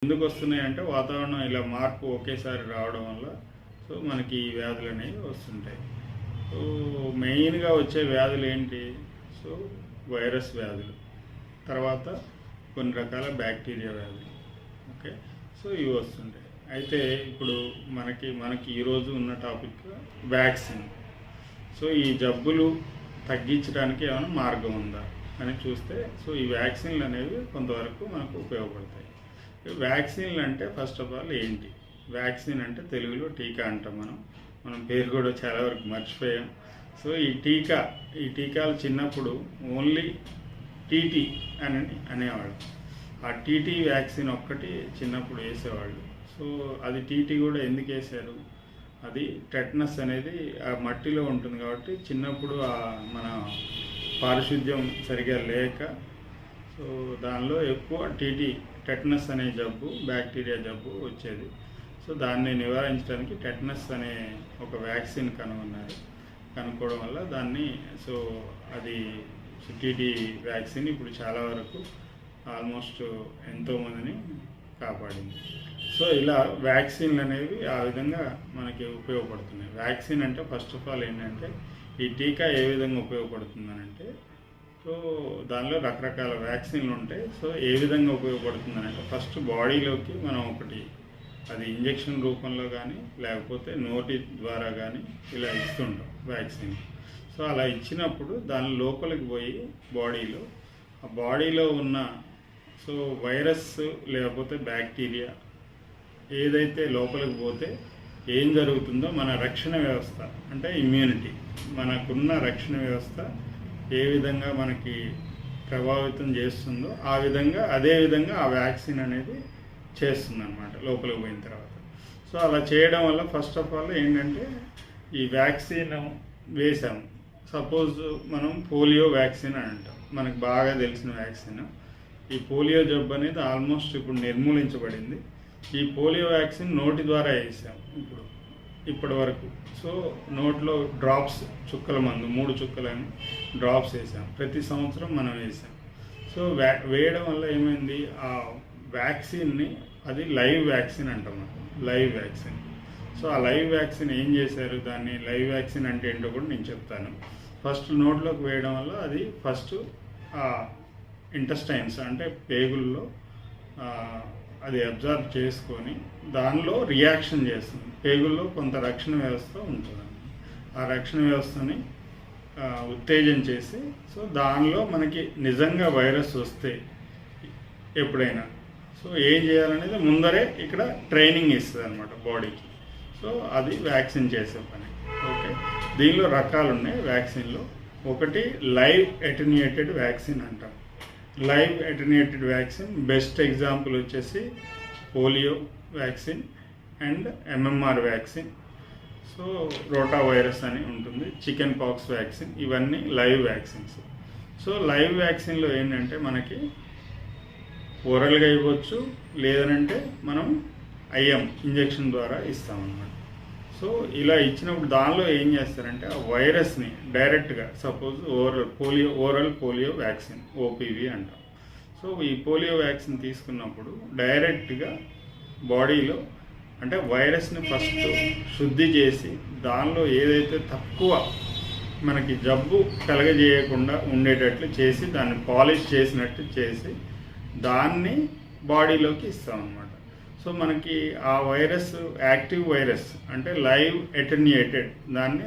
ఎందుకు వస్తున్నాయంటే వాతావరణం ఇలా మార్పు ఒకేసారి రావడం వల్ల సో మనకి ఈ వ్యాధులు అనేవి వస్తుంటాయి. సో మెయిన్గా వచ్చే వ్యాధులు ఏంటి? సో వైరస్ వ్యాధులు, తర్వాత కొన్ని రకాల బ్యాక్టీరియా వ్యాధులు. ఓకే, సో ఇవి వస్తుంటాయి. అయితే ఇప్పుడు మనకి ఈరోజు ఉన్న టాపిక్ వ్యాక్సిన్. సో ఈ జబ్బులు తగ్గించడానికి ఏమైనా మార్గం ఉందా అని చూస్తే సో ఈ వ్యాక్సిన్లు అనేవి కొంతవరకు మనకు ఉపయోగపడతాయి. వ్యాక్సిన్లు అంటే ఫస్ట్ ఆఫ్ ఆల్ ఏంటి? వ్యాక్సిన్ అంటే తెలుగులో టీకా అంటాం. మనం పేరు కూడా చాలా వరకు మర్చిపోయాం. సో ఈ టీకాలు చిన్నప్పుడు ఓన్లీ టీటీ అని అనేవాళ్ళు. ఆ టీటీ వ్యాక్సిన్ ఒక్కటి చిన్నప్పుడు వేసేవాళ్ళు. సో అది టీటీ కూడా ఎందుకు వేశారు? అది టెటనస్ అనేది ఆ మట్టిలో ఉంటుంది కాబట్టి చిన్నప్పుడు మన పారిశుద్ధ్యం సరిగా లేక సో దానిలో ఎక్కువ టెటనస్ అనే జబ్బు, బ్యాక్టీరియా జబ్బు వచ్చేది. సో దాన్ని నివారించడానికి టెటనస్ అనే ఒక వ్యాక్సిన్ కనుక్కోవడం వల్ల దాన్ని సో అది టీటీ వ్యాక్సిన్ ఇప్పుడు చాలా వరకు ఆల్మోస్ట్ ఎంతోమందిని కాపాడింది. సో ఇలా వ్యాక్సిన్లు అనేవి ఆ విధంగా మనకి ఉపయోగపడుతున్నాయి. వ్యాక్సిన్ అంటే ఫస్ట్ ఆఫ్ ఆల్ ఏంటంటే ఈ టీకా ఏ విధంగా ఉపయోగపడుతుందనంటే సో దానిలో రకరకాల వ్యాక్సిన్లు ఉంటాయి. సో ఏ విధంగా ఉపయోగపడుతుందనంటే ఫస్ట్ బాడీలోకి మనం ఒకటి అది ఇంజెక్షన్ రూపంలో కానీ లేకపోతే నోటి ద్వారా కానీ ఇలా ఇస్తుంటాం వ్యాక్సిన్. సో అలా ఇచ్చినప్పుడు దాని లోపలికి పోయి బాడీలో ఉన్న సో వైరస్ లేకపోతే బ్యాక్టీరియా ఏదైతే లోపలికి పోతే ఏం జరుగుతుందో మన రక్షణ వ్యవస్థ అంటే ఇమ్యూనిటీ, మనకున్న రక్షణ వ్యవస్థ ఏ విధంగా మనకి ప్రభావితం చేస్తుందో అదే విధంగా ఆ వ్యాక్సిన్ అనేది చేస్తుంది అన్నమాట లోపలికి పోయిన తర్వాత. సో అలా చేయడం వల్ల ఫస్ట్ ఆఫ్ ఆల్ ఏంటంటే ఈ వ్యాక్సిన్ వేసాము. సపోజ్ మనం పోలియో వ్యాక్సిన్ అని అంటాం, మనకు బాగా తెలిసిన వ్యాక్సిన్. ఈ పోలియో జబ్బు అనేది ఆల్మోస్ట్ ఇప్పుడు నిర్మూలించబడింది. ఈ పోలియో వ్యాక్సిన్ నోటి ద్వారా వేసాం ఇప్పటి వరకు. సో నోట్లో డ్రాప్స్, చుక్కల మందు 3 చుక్కలని డ్రాప్స్ వేసాం. ప్రతి సంవత్సరం మనం వేసాం. సో వేయడం వల్ల ఏమైంది? ఆ వ్యాక్సిన్ని అది లైవ్ వ్యాక్సిన్ అంటాం, లైవ్ వ్యాక్సిన్. సో ఆ లైవ్ వ్యాక్సిన్ ఏం చేశారు? దాన్ని లైవ్ వ్యాక్సిన్ అంటే ఏంటో కూడా నేను చెప్తాను. ఫస్ట్ నోట్లోకి వేయడం వల్ల అది ఫస్ట్ ఇంటెస్టైన్స్ అంటే పేగుల్లో అది అబ్జర్వ్ చేసుకొని దానిలో రియాక్షన్ చేస్తుంది. పేగుల్లో కొంత రక్షణ వ్యవస్థ ఉంటుంది. ఆ రక్షణ వ్యవస్థని ఉత్తేజం చేసి సో దానిలో మనకి నిజంగా వైరస్ వస్తే ఎప్పుడైనా సో ఏం చేయాలనేది ముందరే ఇక్కడ ట్రైనింగ్ ఇస్తుంది అనమాట బాడీకి. సో అది వ్యాక్సిన్ చేసే పని. ఓకే, దీనిలో రకాలు ఉన్నాయి వ్యాక్సిన్లో. ఒకటి లైవ్ అటెన్యూయేటెడ్ వ్యాక్సిన్ అంటాం. Live attenuated vaccine best example వచ్చేసి polio vaccine and MMR vaccine. So rota virus అని ఉంటుంది, చికెన్ పాక్స్ వ్యాక్సిన్, ఇవన్నీ లైవ్ వ్యాక్సిన్స్. సో లైవ్ వ్యాక్సిన్లో ఏంటంటే మనకి ఓరల్గా ఇవ్వచ్చు, లేదనంటే మనం ఐఎం ఇంజెక్షన్ ద్వారా ఇస్తామన్నమాట. సో ఇలా ఇచ్చినప్పుడు దానిలో ఏం చేస్తారంటే ఆ వైరస్ని డైరెక్ట్గా suppose oral polio vaccine OPV అంటాం. సో ఈ పోలియో వ్యాక్సిన్ తీసుకున్నప్పుడు డైరెక్ట్గా బాడీలో అంటే వైరస్ని ఫస్ట్ శుద్ధి చేసి దానిలో ఏదైతే తక్కువ మనకి జబ్బు కలగజేయకుండా ఉండేటట్లు చేసి దాన్ని పాలిష్ చేసినట్టు చేసి దాన్ని బాడీలోకి ఇస్తామన్నమాట. సో మనకి ఆ వైరస్ యాక్టివ్ వైరస్ అంటే లైవ్ అటెన్యూయేటెడ్,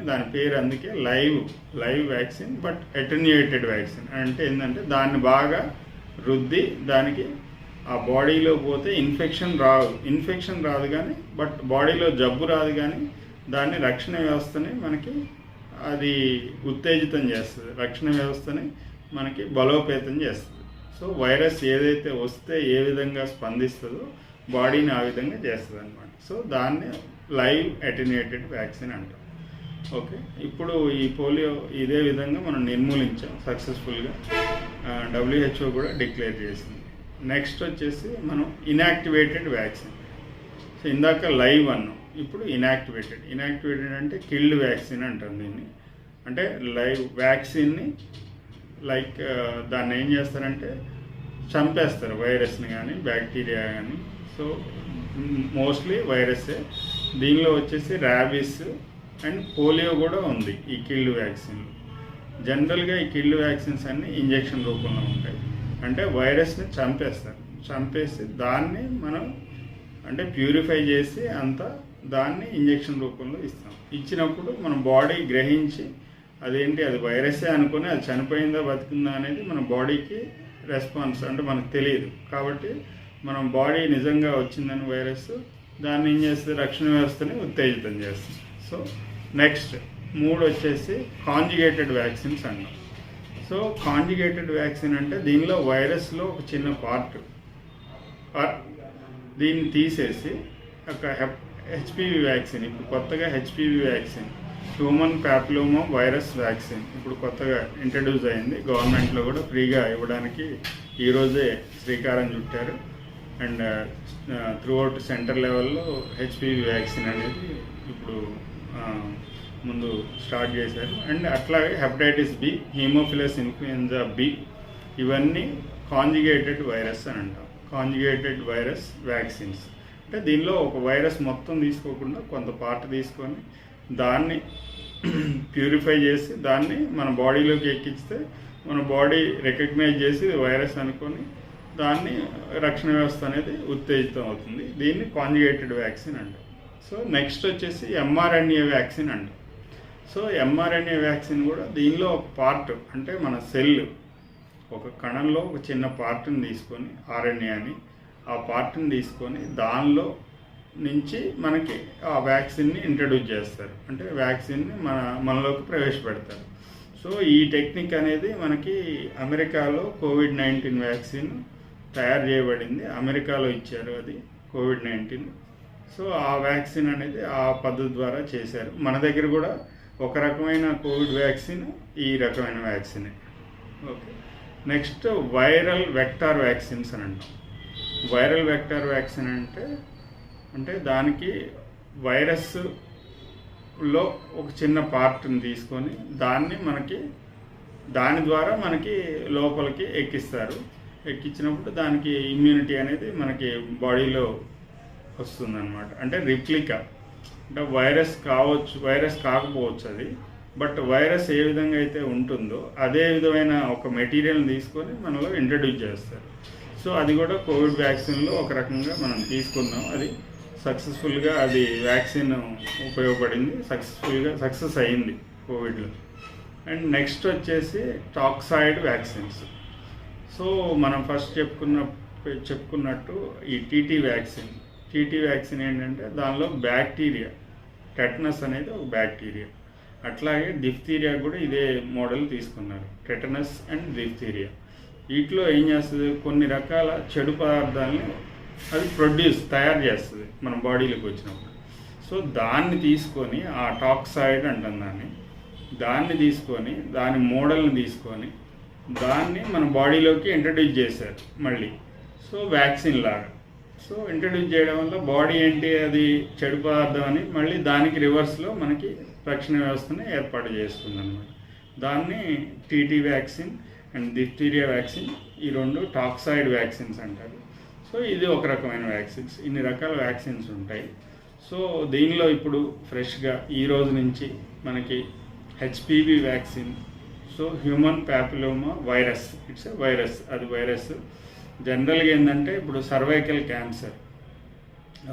దాని పేరు అందుకే live vaccine. But attenuated vaccine అంటే ఏంటంటే దాన్ని బాగా రుద్ది దానికి ఆ బాడీలో పోతే ఇన్ఫెక్షన్ రాదు కానీ బట్ బాడీలో జబ్బు రాదు కానీ దాన్ని రక్షణ వ్యవస్థని మనకి అది ఉత్తేజితం చేస్తుంది, రక్షణ వ్యవస్థని మనకి బలోపేతం చేస్తుంది. సో వైరస్ ఏదైతే వస్తే ఏ విధంగా స్పందిస్తుందో బాడీని ఆ విధంగా చేస్తుంది అనమాట. సో దాన్ని లైవ్ అటెన్యూయేటెడ్ వ్యాక్సిన్ అంటాం. ఓకే, ఇప్పుడు ఈ పోలియో ఇదే విధంగా మనం నిర్మూలించాం సక్సెస్ఫుల్గా. WHO కూడా డిక్లేర్ చేసింది. నెక్స్ట్ వచ్చేసి మనం ఇన్యాక్టివేటెడ్ వ్యాక్సిన్. సో ఇందాక లైవ్ అన్నాం, ఇప్పుడు ఇన్యాక్టివేటెడ్ అంటే కిల్డ్ వ్యాక్సిన్ అంటాం దీన్ని. అంటే లైవ్ వ్యాక్సిన్ని దాన్ని ఏం చేస్తారంటే చంపేస్తారు వైరస్ని కానీ బ్యాక్టీరియా కానీ. సో మోస్ట్లీ వైరస్సే. దీనిలో వచ్చేసి ర్యాబీస్ అండ్ పోలియో కూడా ఉంది ఈ కిల్డ్ వ్యాక్సిన్. జనరల్గా ఈ కిల్డ్ వ్యాక్సిన్స్ అన్నీ ఇంజెక్షన్ రూపంలో ఉంటాయి. అంటే వైరస్ని చంపేసి దాన్ని మనం అంటే ప్యూరిఫై చేసి అంతా దాన్ని ఇంజెక్షన్ రూపంలో ఇస్తాం. ఇచ్చినప్పుడు మన బాడీ గ్రహించి అదేంటి అది వైరస్సే అనుకుని అది చనిపోయిందా బతికిందా అనేది మన బాడీకి రెస్పాన్స్ అంటే మనకు తెలియదు. కాబట్టి మనం బాడీ నిజంగా వచ్చిందని వైరస్ దాన్ని ఏం చేస్తుంది, రక్షణ వ్యవస్థని ఉత్తేజితం చేస్తుంది. సో నెక్స్ట్ 3 వచ్చేసి కాంజుగేటెడ్ వ్యాక్సిన్స్ అన్నాం. సో కాంజుగేటెడ్ వ్యాక్సిన్ అంటే దీనిలో వైరస్లో ఒక చిన్న పార్ట్ దీన్ని తీసేసి ఒక హెచ్పివి వ్యాక్సిన్, ఇప్పుడు కొత్తగా HPV vaccine human papilloma virus vaccine ఇప్పుడు కొత్తగా ఇంట్రడ్యూస్ అయింది. గవర్నమెంట్లో కూడా ఫ్రీగా ఇవ్వడానికి ఈరోజే శ్రీకారం చుట్టారు. అండ్ త్రూఅవుట్ సెంటర్ లెవెల్లో హెచ్పివి వ్యాక్సిన్ అనేది ఇప్పుడు ముందు స్టార్ట్ చేశారు. అండ్ అట్లాగే hepatitis B, haemophilus influenza B, ఇవన్నీ కాంజుగేటెడ్ వైరస్ అని అంటాం. కాంజుగేటెడ్ వైరస్ వ్యాక్సిన్స్ అంటే దీనిలో ఒక వైరస్ మొత్తం తీసుకోకుండా కొంత పార్ట్ తీసుకొని దాన్ని ప్యూరిఫై చేసి దాన్ని మన బాడీలోకి ఎక్కిస్తే మన బాడీ రికగ్నైజ్ చేసి వైరస్ అనుకొని దాన్ని రక్షణ వ్యవస్థ అనేది ఉత్తేజితం అవుతుంది. దీన్ని కాంజుగేటెడ్ వ్యాక్సిన్ అంటాం. సో నెక్స్ట్ వచ్చేసి ఎంఆర్ఎన్ఏ వ్యాక్సిన్ అంటాం. సో ఎంఆర్ఎన్ఏ వ్యాక్సిన్ కూడా దీనిలో ఒక పార్ట్ అంటే మన సెల్ ఒక కణంలో ఒక చిన్న పార్ట్ని తీసుకొని ఆర్ఎన్ఏ అని ఆ పార్ట్ని తీసుకొని దానిలో నుంచి మనకి ఆ వ్యాక్సిన్ని ఇంట్రడ్యూస్ చేస్తారు. అంటే వ్యాక్సిన్ని మనలోకి ప్రవేశపెడతారు. సో ఈ టెక్నిక్ అనేది మనకి అమెరికాలో కోవిడ్-19 వ్యాక్సిన్ తయారు చేయబడింది. అమెరికాలో ఇచ్చారు అది కోవిడ్-19. సో ఆ వ్యాక్సిన్ అనేది ఆ పద్ధతి ద్వారా చేశారు. మన దగ్గర కూడా ఒక రకమైన కోవిడ్ వ్యాక్సిన్ ఈ రకమైన వ్యాక్సినే. Okay, next viral vector vaccines అని అంటాం. వైరల్ వెక్టార్ వ్యాక్సిన్ అంటే దానికి వైరస్లో ఒక చిన్న పార్ట్ని తీసుకొని దాని ద్వారా మనకి లోపలికి ఎక్కిస్తారు. ఎక్కించినప్పుడు దానికి ఇమ్యూనిటీ అనేది మనకి బాడీలో వస్తుందన్నమాట. అంటే రిప్లికా అంటే వైరస్ కావచ్చు, వైరస్ కాకపోవచ్చు అది, బట్ వైరస్ ఏ విధంగా అయితే ఉంటుందో అదే విధమైన ఒక మెటీరియల్ని తీసుకొని మనలో ఇంట్రడ్యూస్ చేస్తారు. సో అది కూడా కోవిడ్ వ్యాక్సిన్లో ఒక రకంగా మనం తీసుకున్నాం. అది సక్సెస్ఫుల్గా అది వ్యాక్సిన్ ఉపయోగపడింది, సక్సెస్ అయింది కోవిడ్లో. అండ్ నెక్స్ట్ వచ్చేసి టాక్సాయిడ్ వ్యాక్సిన్స్. సో మనం ఫస్ట్ చెప్పుకున్నట్టు ఈ టీటీ వ్యాక్సిన్ ఏంటంటే దానిలో బ్యాక్టీరియా, టెటనస్ అనేది ఒక బ్యాక్టీరియా. అట్లాగే డిఫ్తీరియా కూడా ఇదే మోడల్ తీసుకున్నారు, టెటనస్ అండ్ డిఫ్తీరియా. వీటిలో ఏం చేస్తుంది, కొన్ని రకాల చెడు పదార్థాలని అది తయారు చేస్తుంది మన బాడీలోకి వచ్చినప్పుడు. సో దాన్ని తీసుకొని ఆ టాక్సాయిడ్ అంటాం దాన్ని తీసుకొని దాని మోడల్ని తీసుకొని దాన్ని మన బాడీలోకి ఇంట్రడ్యూస్ చేశారు మళ్ళీ. సో వ్యాక్సిన్ లాగా. సో ఇంట్రడ్యూస్ చేయడం వల్ల బాడీ ఏంటి, అది చెడు పదార్థం అని మళ్ళీ దానికి రివర్స్లో మనకి రక్షణ వ్యవస్థని ఏర్పాటు చేస్తుంది అన్నమాట. దాన్ని TT vaccine and diphtheria vaccine, ఈ 2 టాక్సాయిడ్ వ్యాక్సిన్స్ అంటారు. సో ఇది ఒక రకమైన వ్యాక్సిన్స్. ఇన్ని రకాల వ్యాక్సిన్స్ ఉంటాయి. సో దీనిలో ఇప్పుడు ఫ్రెష్గా ఈ రోజు నుంచి మనకి HPV vaccine, so human papilloma virus, it's a virus, అది వైరస్. జనరల్గా ఏంటంటే ఇప్పుడు సర్వైకల్ క్యాన్సర్,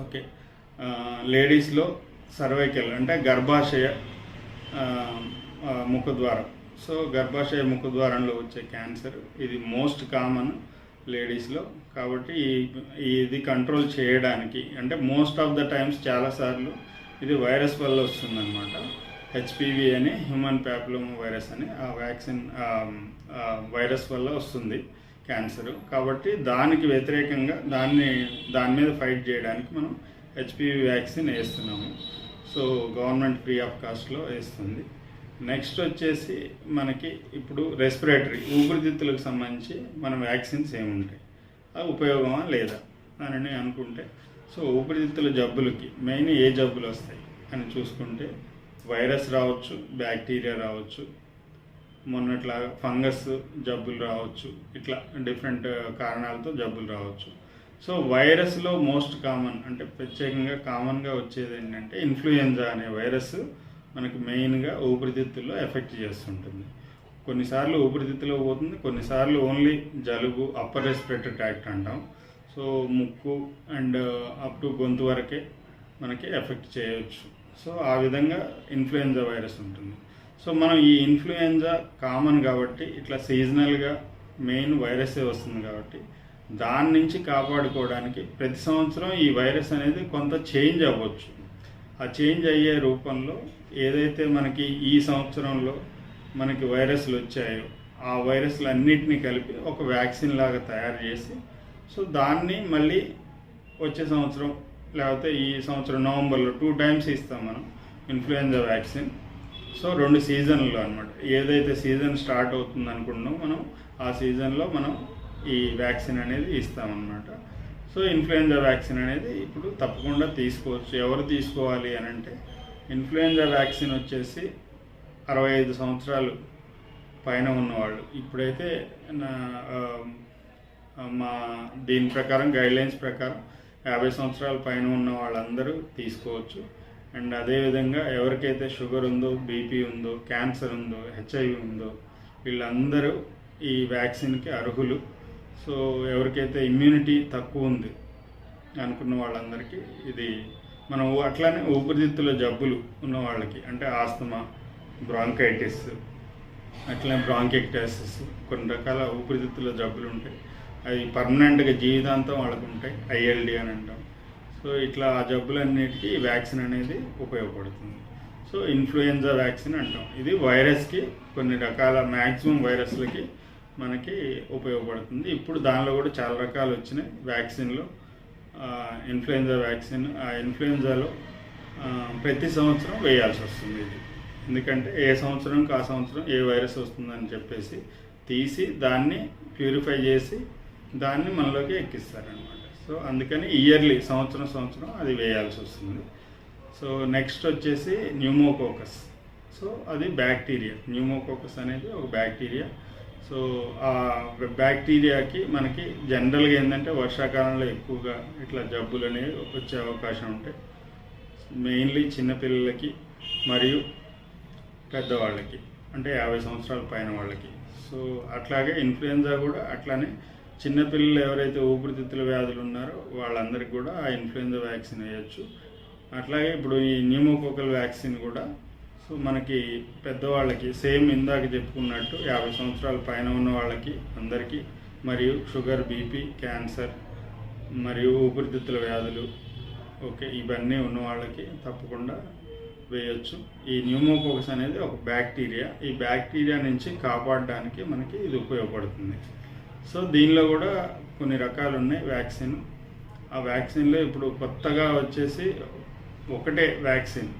ఓకే, లేడీస్లో సర్వైకల్ అంటే గర్భాశయ ముఖద్వారం. సో గర్భాశయ ముఖద్వారంలో వచ్చే క్యాన్సర్ ఇది మోస్ట్ కామన్ లేడీస్లో. కాబట్టి ఇది కంట్రోల్ చేయడానికి అంటే మోస్ట్ ఆఫ్ ద టైమ్స్ చాలాసార్లు ఇది వైరస్ వల్ల వస్తుందన్నమాట. హెచ్పివి అని హ్యూమన్ ప్యాపిలోమా వైరస్ అని ఆ వ్యాక్సిన్ వైరస్ వల్ల వస్తుంది క్యాన్సర్. కాబట్టి దానికి వ్యతిరేకంగా దాని మీద ఫైట్ చేయడానికి మనం హెచ్పివి వ్యాక్సిన్ వేస్తున్నాము. సో గవర్నమెంట్ ఫ్రీ ఆఫ్ కాస్ట్లో వేస్తుంది. నెక్స్ట్ వచ్చేసి మనకి ఇప్పుడు రెస్పిరేటరీ ఊపిరితిత్తులకు సంబంధించి మన వ్యాక్సిన్స్ ఏముంటాయి, అది ఉపయోగమా లేదా అని అనుకుంటే, సో ఊపిరితిత్తుల జబ్బులకి మెయిన్ ఏ జబ్బులు వస్తాయి అని చూసుకుంటే వైరస్ రావచ్చు, బ్యాక్టీరియా రావచ్చు, మొన్నట్లాగా ఫంగస్ జబ్బులు రావచ్చు, ఇట్లా డిఫరెంట్ కారణాలతో జబ్బులు రావచ్చు. సో వైరస్లో మోస్ట్ కామన్ అంటే ప్రత్యేకంగా కామన్గా వచ్చేది ఏంటంటే ఇన్ఫ్లుయెంజా అనే వైరస్ మనకి మెయిన్గా ఊపిరితిత్తుల్లో ఎఫెక్ట్ చేస్తుంటుంది. కొన్నిసార్లు ఊపిరితిత్తులో పోతుంది, కొన్నిసార్లు ఓన్లీ జలుబు, అప్పర్ రెస్పిరేటరీ ట్రాక్ట్ అంటాం. సో ముక్కు అండ్ అప్ టు గొంతు వరకే మనకి ఎఫెక్ట్ చేయవచ్చు. సో ఆ విధంగా ఇన్ఫ్లుయెంజా వైరస్ ఉంటుంది. సో మనం ఈ ఇన్ఫ్లుయెంజా కామన్ కాబట్టి ఇట్లా సీజనల్గా మెయిన్ వైరసే వస్తుంది కాబట్టి దాని నుంచి కాపాడుకోవడానికి ప్రతి సంవత్సరం ఈ వైరస్ అనేది కొంత చేంజ్ అవ్వచ్చు. ఆ చేంజ్ అయ్యే రూపంలో ఏదైతే మనకి ఈ సంవత్సరంలో మనకి వైరస్లు వచ్చాయో ఆ వైరస్లు అన్నిటినీ కలిపి ఒక వ్యాక్సిన్ లాగా తయారు చేసి సో దాన్ని మళ్ళీ వచ్చే సంవత్సరం లేకపోతే ఈ సంవత్సరం నవంబర్లో 2 times ఇస్తాం మనం ఇన్ఫ్లుయెంజా వ్యాక్సిన్. సో 2 సీజన్లో అనమాట. ఏదైతే సీజన్ స్టార్ట్ అవుతుంది అనుకుంటున్నాం మనం ఆ సీజన్లో మనం ఈ వ్యాక్సిన్ అనేది ఇస్తామన్నమాట. సో ఇన్ఫ్లుయెంజా వ్యాక్సిన్ అనేది ఇప్పుడు తప్పకుండా తీసుకోవచ్చు. ఎవరు తీసుకోవాలి అని అంటే ఇన్ఫ్లుయెంజా వ్యాక్సిన్ వచ్చేసి 65 సంవత్సరాలు పైన ఉన్నవాళ్ళు. ఇప్పుడైతే మా దీని ప్రకారం గైడ్లైన్స్ ప్రకారం 50 సంవత్సరాల పైన ఉన్న వాళ్ళందరూ తీసుకోవచ్చు. అండ్ అదేవిధంగా ఎవరికైతే షుగర్ ఉందో, బీపీ ఉందో, క్యాన్సర్ ఉందో, హెచ్ఐవి ఉందో వీళ్ళందరూ ఈ వ్యాక్సిన్కి అర్హులు. సో ఎవరికైతే ఇమ్యూనిటీ తక్కువ ఉంది అనుకున్న వాళ్ళందరికీ ఇది మనం అట్లానే ఊపిరితిత్తుల జబ్బులు ఉన్న వాళ్ళకి అంటే ఆస్తమా, బ్రాంకైటిస్, అట్లనే బ్రాంకెక్టైసిస్, కొన్ని రకాల ఊపిరితిత్తుల జబ్బులు ఉంటాయి. అవి పర్మనెంట్గా జీవితాంతం వాళ్ళకు ఉంటాయి, ఐఎల్డి అని అంటాం. సో ఇట్లా ఆ జబ్బులన్నిటికీ వ్యాక్సిన్ అనేది ఉపయోగపడుతుంది. సో ఇన్ఫ్లుయెంజా వ్యాక్సిన్ అంటాం. ఇది వైరస్కి కొన్ని రకాల మ్యాక్సిమం వైరస్లకి మనకి ఉపయోగపడుతుంది. ఇప్పుడు దానిలో కూడా చాలా రకాలు వచ్చినాయి వ్యాక్సిన్లో. ఇన్ఫ్లుయెంజా వ్యాక్సిన్ ఆ ఇన్ఫ్లుయెంజాలో ప్రతి సంవత్సరం వేయాల్సి వస్తుంది ఇది. ఎందుకంటే ఏ సంవత్సరంకి ఆ సంవత్సరం ఏ వైరస్ వస్తుందని చెప్పేసి తీసి దాన్ని ప్యూరిఫై చేసి దాన్ని మనలోకి ఎక్కిస్తారనమాట. సో అందుకని ఇయర్లీ సంవత్సరం అది వేయాల్సి వస్తుంది. సో నెక్స్ట్ వచ్చేసి న్యూమోకోకస్. సో అది బ్యాక్టీరియా. న్యూమోకోకస్ అనేది ఒక బ్యాక్టీరియా. సో ఆ బ్యాక్టీరియాకి మనకి జనరల్గా ఏంటంటే వర్షాకాలంలో ఎక్కువగా ఇట్లా జబ్బులు అనేవి వచ్చే అవకాశం ఉంటాయి. మెయిన్లీ చిన్నపిల్లలకి మరియు పెద్దవాళ్ళకి అంటే 50 సంవత్సరాల పైన వాళ్ళకి. సో అట్లాగే ఇన్ఫ్లుయెంజా కూడా అట్లానే చిన్నపిల్లలు ఎవరైతే ఊపిరితిత్తుల వ్యాధులు ఉన్నారో వాళ్ళందరికీ కూడా ఆ ఇన్ఫ్లుయెంజా వ్యాక్సిన్ వేయచ్చు. అట్లాగే ఇప్పుడు ఈ న్యూమోకోకల్ వ్యాక్సిన్ కూడా సో మనకి పెద్దవాళ్ళకి సేమ్ ఇందాక చెప్పుకున్నట్టు 50 సంవత్సరాల పైన ఉన్న వాళ్ళకి అందరికీ మరియు షుగర్, బీపీ, క్యాన్సర్ మరియు ఊపిరితిత్తుల వ్యాధులు ఇవన్నీ ఉన్న వాళ్ళకి తప్పకుండా వేయచ్చు. ఈ న్యూమోకోకస్ అనేది ఒక బ్యాక్టీరియా. ఈ బ్యాక్టీరియా నుంచి కాపాడడానికి మనకి ఇది ఉపయోగపడుతుంది. సో దీనిలో కూడా కొన్ని రకాలు ఉన్నాయి వ్యాక్సిన్. ఆ వ్యాక్సిన్లో ఇప్పుడు కొత్తగా వచ్చేసి ఒకటే వ్యాక్సిన్